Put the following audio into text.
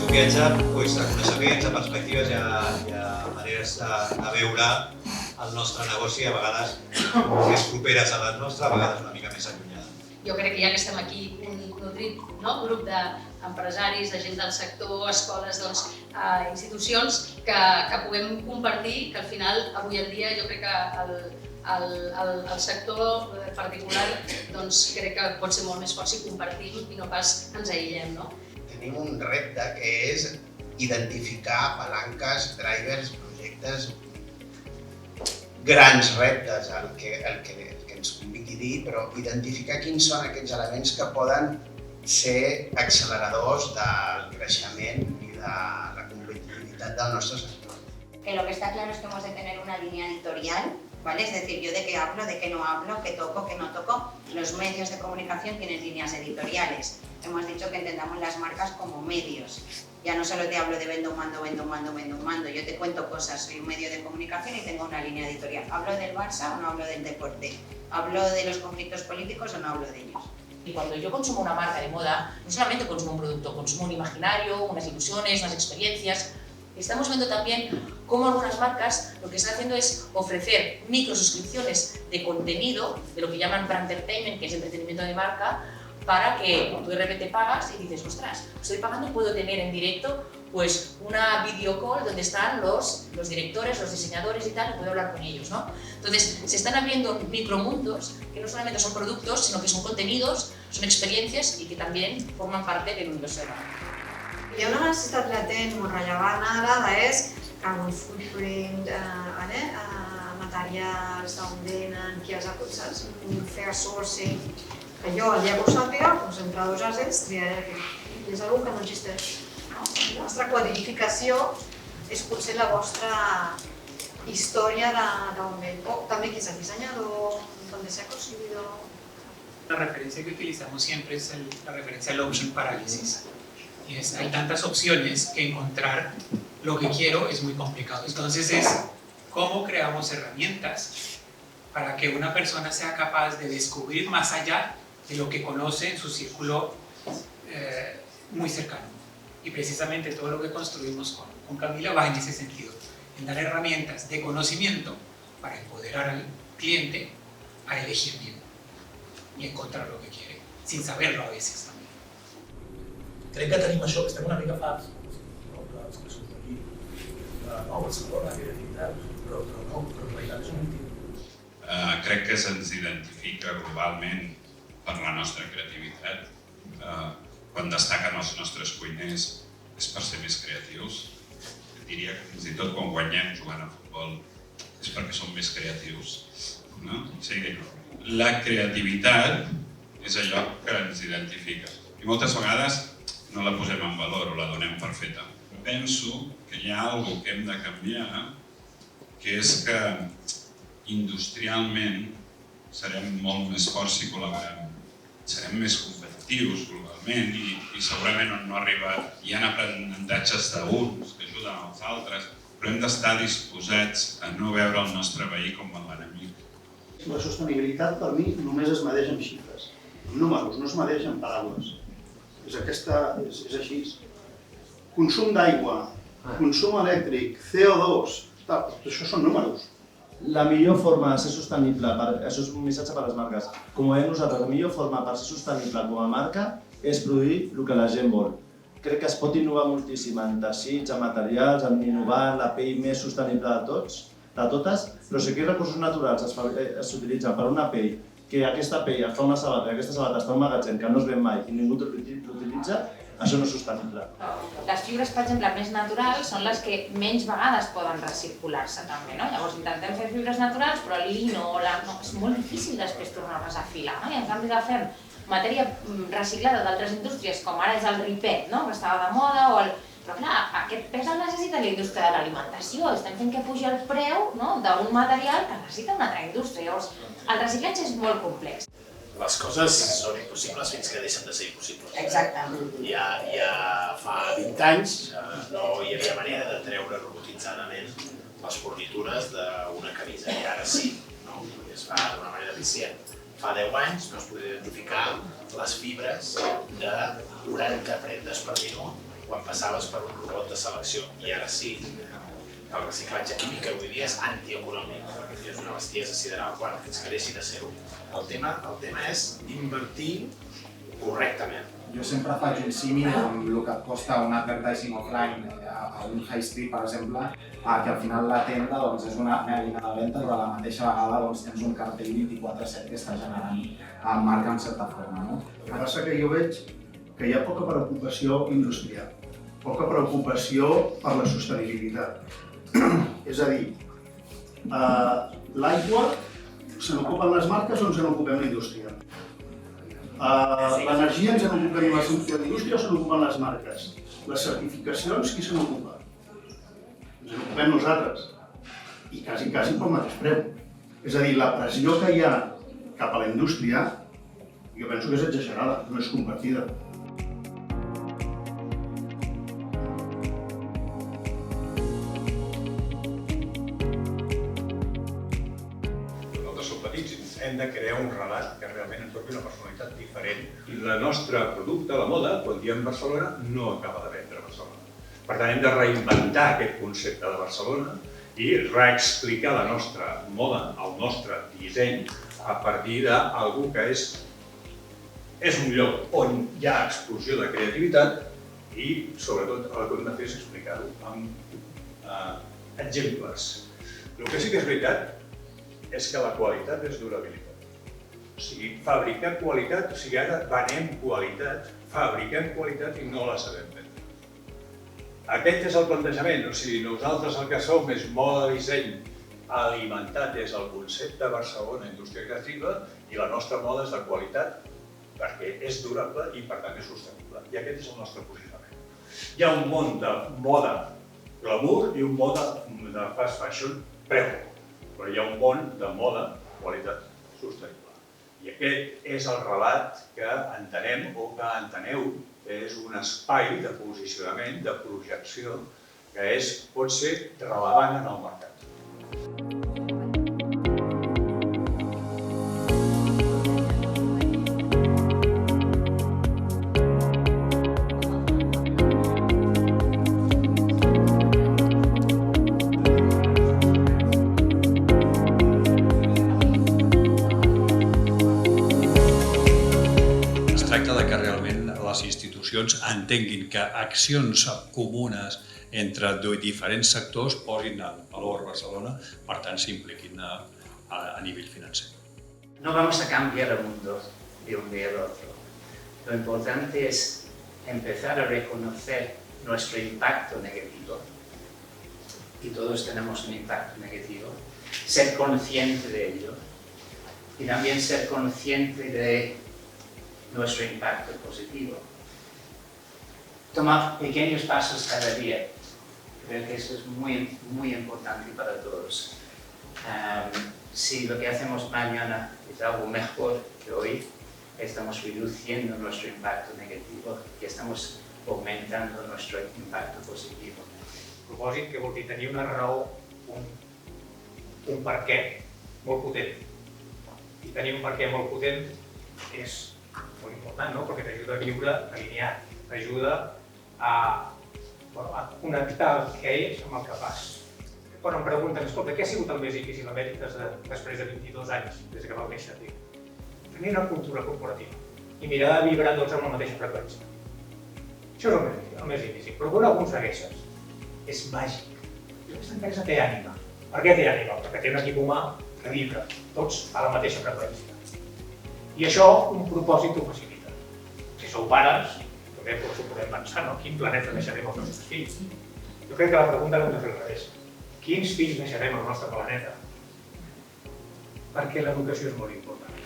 un viatge de coneixements, de perspectives i maneres de veure el nostre negoci, a vegades més properes a la nostra, a vegades una mica més allunyada. Jo crec que ja que estem aquí un nodrit grup d'empresaris, de gent del sector, escoles, institucions, que puguem compartir, que al final, avui en dia, jo crec que el sector particular crec que pot ser molt més fort si compartim i no pas ens aïllem. Tenim un repte que és identificar palanques, drivers, projectes, grans reptes, el que ens convingui dir, però identificar quins són aquells elements que poden ser acceleradors del creixement y de la competitividad de nuestro sector. Que lo que está claro es que hemos de tener una línea editorial, ¿vale? Es decir, yo de qué hablo, de qué no hablo, qué toco, qué no toco. Los medios de comunicación tienen líneas editoriales. Hemos dicho que entendamos las marcas como medios. Ya no solo te hablo de vendo un mando. Yo te cuento cosas, soy un medio de comunicación y tengo una línea editorial. ¿Hablo del Barça o no hablo del deporte? ¿Hablo de los conflictos políticos o no hablo de ellos? Y cuando yo consumo una marca de moda, no solamente consumo un producto, consumo un imaginario, unas ilusiones, unas experiencias. Estamos viendo también cómo algunas marcas lo que están haciendo es ofrecer microsuscripciones de contenido, de lo que llaman brand entertainment, que es entretenimiento de marca, para que tú de repente pagas y dices, ostras, estoy pagando y puedo tener en directo pues una video call donde están los directores, los diseñadores y tal, y puedo hablar con ellos, ¿no? Entonces, se están abriendo micromundos que no solamente son productos, sino que son contenidos, son experiencias y que también forman parte del universo de la marca. Hi ha una necessitat latent molt rellevant ara és carbon footprint, materials, d'on venen, qui els ha saps, fair sourcing, que jo, el dia que ho sàpiga, entre dos assets, triaré aquest. I és una que no existeix. La nostra qualificació és potser la vostra història d'on ve, o també qui és el dissenyador, d'on se ha construido. La referencia que utilizamos siempre es la referencia al option paralysis. Y hay tantas opciones que encontrar lo que quiero es muy complicado. Entonces es cómo creamos herramientas para que una persona sea capaz de descubrir más allá de lo que conoce en su círculo muy cercano. Y precisamente todo lo que construimos con Camila va en ese sentido, en dar herramientas de conocimiento para empoderar al cliente a elegir bien y encontrar lo que quiere, sin saberlo a veces también. Crec que tenim això, que estem una mica farts, els que som d'aquí, Barcelona, creativitat, però no, en realitat és un motiu. Crec que se'ns identifica globalment per la nostra creativitat. Quan destaquen els nostres cuiners és per ser més creatius. Diria que fins i tot quan guanyem jugant a futbol és perquè som més creatius. O sigui, la creativitat és allò que ens identifica. I moltes vegades no la posem en valor o la donem per feta. Penso que hi ha alguna cosa que hem de canviar, que és que industrialment serem molt més forts si col·laborem. Serem més competitius globalment i segurament no arriba. Hi ha aprenentatges d'uns que ajuden als altres, però hem d'estar disposats a no veure el nostre veí com l'enemic. La sostenibilitat per mi només es medeix amb xifres, amb números, no es medeix amb paraules. És així. Consum d'aigua, consum elèctric, CO2, això són números. La millor forma de ser sostenible, això és un missatge per a les marques, com ho veiem nosaltres, la millor forma per ser sostenible com a marca és produir el que la gent vol. Crec que es pot innovar moltíssim en teixits, en materials, en innovar la pell més sostenible de totes, però si aquells recursos naturals s'utilitzen per una pell, que aquesta pell es fa una sabata i aquesta sabata està en un magatzem que no es ven mai i ningú l'utilitza, això no és sostenible. Les fibres, per exemple, més naturals són les que menys vegades poden recircular-se també, no? Llavors intentem fer fibres naturals, però el lino, és molt difícil després tornar-les a filar, no? I en canvi agafem matèria reciclada d'altres indústries, com ara és el ripet, no? Que estava de moda, però clar, aquest pes el necessita la indústria de l'alimentació, estem fent que pugi el preu d'un material que necessita una altra indústria. Llavors, el reciclatge és molt complex. Les coses són impossibles fins que deixen de ser impossibles. Exactament. Ja fa 20 anys no hi havia manera de treure robotitzadament les fornitures d'una camisa, i ara sí, es fa d'una manera eficient. Fa 10 anys no es podia identificar les fibres de 40 prendes per minut quan passaves per un robot de selecció, i ara sí, el reciclatge químic avui dia és antieconòmic, perquè és una bestiesa sideral, quan fins que deixi de ser-ho. El tema és invertir correctament. Jo sempre faig un símil amb el que et costa un advertising offline a un high street, per exemple, que al final la tenda és una línia de venda, però a la mateixa vegada tens un cartell 24/7 que està generant marca en certa forma. El que passa que jo veig que hi ha poca preocupació industrial, poca preocupació per la sostenibilitat. És a dir, l'aigua se n'ocupen les marques o ens n'ocupem la indústria? L'energia ens n'ocupem la indústria o se n'ocupen les marques? Les certificacions, qui se n'ocupa? Ens n'ocupem nosaltres. I quasi pel mateix preu. És a dir, la pressió que hi ha cap a la indústria, jo penso que és exagerada, no és compartida. Hem de crear un relat que realment ens doni una personalitat diferent. I el nostre producte, la moda, quan diem Barcelona, no acaba de vendre a Barcelona. Per tant, hem de reinventar aquest concepte de Barcelona i reexplicar la nostra moda, el nostre disseny, a partir d'algú que és un lloc on hi ha explosió de creativitat i, sobretot, el que hem de fer és explicar-ho amb exemples. El que sí que és veritat és que la qualitat és durabilitat. O sigui, fabricar qualitat, o sigui, ara venem qualitat, fabriquem qualitat i no la sabem vendre. Aquest és el plantejament, o sigui, nosaltres el que som és moda, disseny, alimentat des del concepte Barcelona Indústria Creativa i la nostra moda és de qualitat perquè és durable i per tant és sostenible. I aquest és el nostre posicionament. Hi ha un món de moda glamour i un món de fast fashion preu. Però hi ha un món de moda, qualitat, sostenible. I aquest és el relat que entenem o que enteneu que és un espai de posicionament, de projecció, que pot ser relevant en el mercat. Entenguin que accions comunes entre diferents sectors posin en valor Barcelona, per tant s'impliquin a nivell financer. No vamos a cambiar el mundo de un día al otro. Lo importante es empezar a reconocer nuestro impacto negativo, y todos tenemos un impacto negativo, ser consciente de ello y también ser consciente de nuestro impacto positivo. Tomar pequeños pasos cada día. Creo que eso es muy importante para todos. Si lo que hacemos mañana es algo mejor que hoy, estamos reduciendo nuestro impacto negativo y estamos aumentando nuestro impacto positivo. Propòsit que vol dir tenir una raó, un per què molt potent. I tenir un per què molt potent és molt important, no? Perquè t'ajuda a viure alineat, t'ajuda a connectar el que és amb el que fas. Quan em pregunten, escolta, què ha sigut el més difícil a Mèrites després de 22 anys, des que vau néixer, dic, tenir una cultura corporativa i mirar de vibrar tots amb la mateixa freqüència. Això és el més difícil, però quan ho aconsegueixes, és màgic. Aquesta empresa té ànima. Per què té ànima? Perquè té un equip humà que vibra, tots a la mateixa freqüència. I això un propòsit ho facilita. Si sou pares, també ho podem pensar, no? Quin planeta deixarem als nostres fills? Jo crec que la pregunta l'hem de fer al revés. Quins fills deixarem al nostre planeta? Perquè l'educació és molt important.